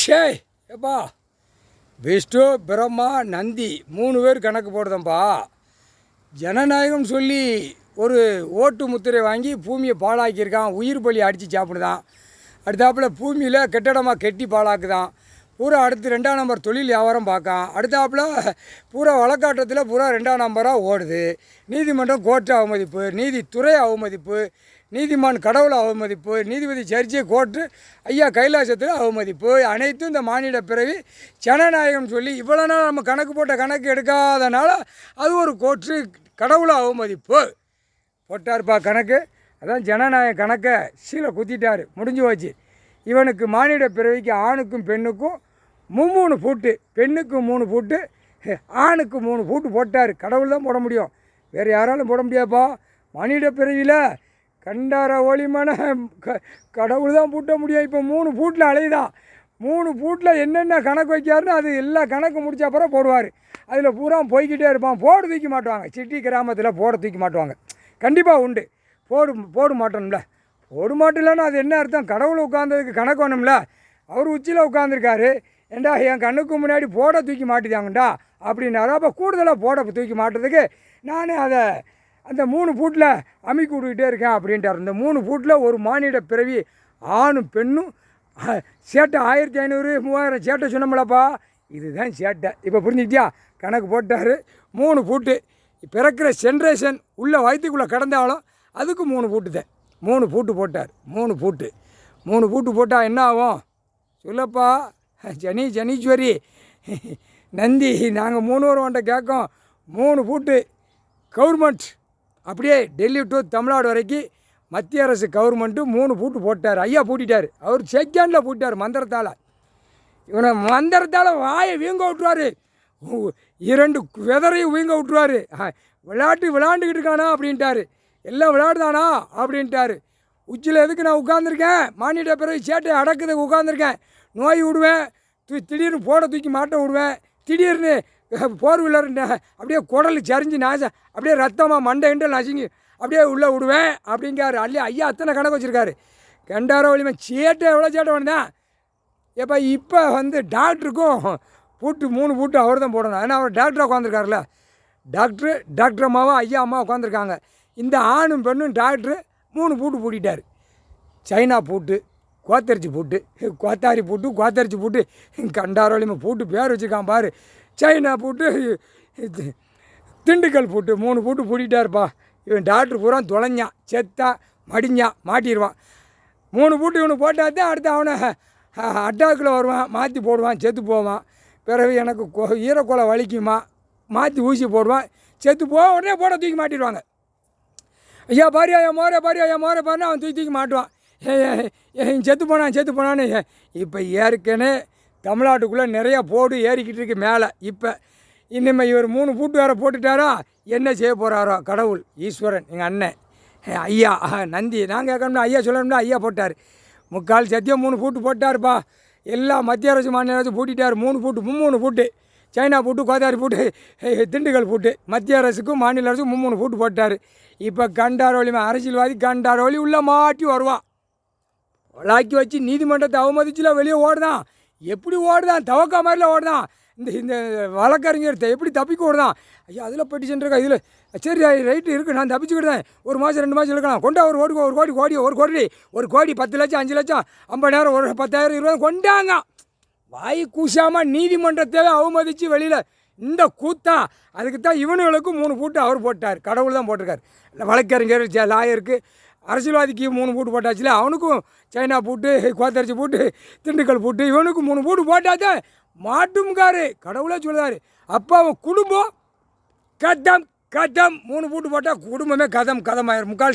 ஷே ஏப்பா விஷ்ணு பிரம்மா நந்தி 3 பேர் கணக்கு போடுதம்பா. ஜனநாயகம் சொல்லி ஒரு ஓட்டு முத்திரை வாங்கி பூமியை பாழாக்கியிருக்கான். உயிர் பலி அடித்து சாப்பிடுதான். அடுத்தாப்பில் பூமியில் கெட்டடமாக கெட்டி பாழாக்குதான். பூரா அடுத்து 2ஆம் நம்பர் தொழில் வியாபாரம் பார்க்கான். அடுத்தாப்பில் பூரா வழக்காட்டத்தில் பூரா 2ஆம் நம்பராக ஓடுது. நீதிமன்றம் கோர்ட்டு அவமதிப்பு, நீதித்துறை அவமதிப்பு, நீதிமான் கடவுளை அவமதிப்பு, நீதிபதி சர்ச்சை கோர்ட்டு ஐயா கைலாசத்தில் அவமதிப்பு. அனைத்தும் இந்த மானிட பிறவி ஜனநாயகம் சொல்லி இவ்வளோ நாள் நம்ம கணக்கு போட்ட கணக்கு எடுக்காதனால அது ஒரு கோர்ட்டு கடவுளை அவமதிப்பு போட்டார்ப்பா கணக்கு. அதான் ஜனநாயக கணக்கை சீலை குத்திட்டார், முடிஞ்சு போச்சு. இவனுக்கு மானிட பிறவிக்கு ஆணுக்கும் பெண்ணுக்கும் 3 ஃபூட்டு, பெண்ணுக்கு 3 ஃபூட்டு, ஆணுக்கு 3 ஃபூட்டு போட்டார். கடவுள் தான் போட முடியும், வேறு யாராலும் போட முடியாதுப்பா. மானிட பிறவியில் கண்டார ஒளிமன கடவுள் தான் பூட்ட முடியும். இப்போ 3 ஃபூட்டில் அலையுதான். 3 ஃபூட்டில் என்னென்ன கணக்கு வைக்காருன்னு அது எல்லா கணக்கு முடிச்ச அப்புறம் போடுவார். அதில் பூரா போய்கிட்டே இருப்பான். போடு தூக்கி மாட்டுவாங்க. சிட்டி கிராமத்தில் போட தூக்கி மாட்டுவாங்க. கண்டிப்பாக உண்டு. போடு மாட்டோம்ல. போடு மாட்டலன்னா அது என்ன அர்த்தம்? கடவுள் உட்காந்ததுக்கு கணக்கு வேணும்ல. அவர் உச்சியில் உட்காந்துருக்காரு. ஏண்டா என் கண்ணுக்கு முன்னாடி போட தூக்கி மாட்டிதாங்கண்டா அப்படின்னாரு. அப்போ கூடுதலாக போட தூக்கி மாட்டுறதுக்கு நான் அதை அந்த 3 ஃபூட்டில் அமைக்கி விட்டுக்கிட்டே இருக்கேன் அப்படின்ட்டார். இந்த 3 ஃபூட்டில் ஒரு மானிட பிறவி ஆணும் பெண்ணும் சேட்டை 1500 3000 சேட்டை சொன்னோம்லப்பா. இதுதான் சேட்டை. இப்போ புரிஞ்சுக்கிட்டியா? கணக்கு போட்டார். 3 ஃபூட்டு பிறக்கிற ஜென்ரேஷன் உள்ள வயிற்றுக்குள்ளே கடந்தாலும் அதுக்கு 3 ஃபூட்டு தான். 3 ஃபூட்டு போட்டார். 3 ஃபூட்டு போட்டால் என்ன ஆகும் சொல்லப்பா? ஜனீஸ்வரி நந்தி நாங்கள் 3 வருவன்ட்ட கேட்கோம். 3 ஃபூட்டு கவர்மெண்ட் அப்படியே டெல்லி டு தமிழ்நாடு வரைக்கும் மத்திய அரசு கவர்மெண்ட்டு 3 ஃபூட்டு போட்டார். ஐயா பூட்டிட்டார். அவர் செகண்டில் பூட்டிட்டார் மந்திரத்தால். இவனை மந்திரத்தால் வாயை வீங்க விட்டுருவார். 2 வெதரையும் வீங்க விட்டுருவார். விளையாண்டுக்கிட்டு இருக்கானா அப்படின்ட்டார். எல்லாம் விளையாடுதானா அப்படின்ட்டார். உச்சியில் எதுக்கு நான் உட்காந்துருக்கேன்? மானிட பிறகு சேட்டை அடக்குறதுக்கு உட்காந்துருக்கேன். நோய் விடுவேன், திடீர்னு போட தூக்கி மாட்ட விடுவேன், திடீர்னு போர் வில்லருந்த அப்படியே குடல் சரிஞ்சு நாசம் அப்படியே ரத்தமாக மண்டை நசுங்கி அப்படியே உள்ளே விடுவேன் அப்படிங்காரு. ஐயா அத்தனை கணக்கு வச்சுருக்காரு. கண்டார வலிமை சேட்டை எவ்வளோ சேட்டை வேணுதான். இப்போ டாக்டருக்கும் பூட்டு 3 ஃபூட்டு அவர் தான் போடணும். ஏன்னா அவர் டாக்டராக உட்காந்துருக்காருல்ல. டாக்டர் அம்மாவும் ஐயா அம்மா உட்காந்துருக்காங்க. இந்த ஆணும் பெண்ணும் டாக்டரு 3 ஃபூட்டு பூட்டிட்டார். சைனா பூட்டு, கோத்தரிச்சி பூட்டு, கோத்தரிச்சி பூட்டு கண்டார வலிமை பூட்டு பேர் வச்சுருக்கான் பாரு. சைனா பூட்டு, திண்டுக்கல் பூட்டு 3 பூட்டு பூட்டிட்டாருப்பா. இவன் டாக்டர் பூரா தொலைஞ்சான், செத்தான், மடிஞ்சான், மாட்டிடுவான். 3 பூட்டு இவனுக்கு போட்டால் தான் அடுத்து அவனை அட்டாக்கில் வருவான், மாற்றி போடுவான், செத்து போவான். பிறகு எனக்கு ஈரக்கொலை வலிக்குமா, மாற்றி ஊசி போடுவான், செத்து உடனே போட தூக்கி மாட்டிடுவாங்க. ஐயா பாரியா மோரை பாருன்னு அவன் தூக்கி மாட்டுவான். செத்து போனான்னு. இப்போ ஏற்கனவே தமிழ்நாட்டுக்குள்ளே நிறையா போடு ஏறிக்கிட்டு இருக்கு மேலே. இப்போ இனிமேல் இவர் 3 ஃபூட்டு வேறு போட்டுட்டாரா? என்ன செய்ய போகிறாரோ கடவுள் ஈஸ்வரன் எங்கள் அண்ணன் ஐயா நந்தி. நான் கேட்கணும்னா ஐயா சொல்லணும்னா ஐயா போட்டார். முக்கால் சத்தியம் 3 ஃபூட்டு போட்டார்ப்பா. எல்லாம் மத்திய அரசு மாநில அரசு பூட்டிட்டார். 3 ஃபூட்டு சைனா பூட்டு, கோதாரி பூட்டு, திண்டுக்கல் பூட்டு. மத்திய அரசுக்கும் மாநில அரசுக்கும் 3 ஃபூட்டு போட்டார். இப்போ கண்டார வலிமை அரசியல்வாதி கண்டார வலி உள்ளே மாட்டி வருவான். வளாக்கி வச்சு நீதிமன்றத்தை அவமதிச்சுல வெளியே ஓடுதான். எப்படி ஓடுதான்? தவக்கா மாதிரில ஓடுதான். இந்த வழக்கறிஞர்கிட்ட எப்படி தப்பிக்க ஓடுதான்? ஐயா அதில் பெட்டிஷன் இருக்கா, இதில் சரி ரைட்டு இருக்குது, நான் தப்பிச்சுக்கிட்டேன், 1 மாதம் 2 மாதம் இருக்கலாம், கொண்டா ஒரு கோடி 10 லட்சம் 5 லட்சம் 50,000 ஒரு 10,000 20,000 கொண்டாங்க. வாய் கூசாமல் நீதிமன்றத்தை அவமதித்து வெளியில் இந்த கூத்தா. அதுக்கு தான் இவனுங்களுக்கும் 3 ஃபூட்டு அவர் போட்டார். கடவுள் தான் போட்டிருக்கார். வழக்கறிஞர் லாயருக்கு அரசியல்வாதிக்கு 3 ஃபூட்டு போட்டாச்சுல. அவனுக்கும் சைனா பூட்டு, கோத்தரிச்சி பூட்டு, திண்டுக்கல் பூட்டு, இவனுக்கும் 3 ஃபூட்டு போட்டாதான் மாட்டும்காரு. கடவுளே சொல்லுதாரு. அப்போ அவன் குடும்பம் கதம் 3 ஃபூட்டு போட்டால் குடும்பமே கதம் ஆயிரும். முக்கால்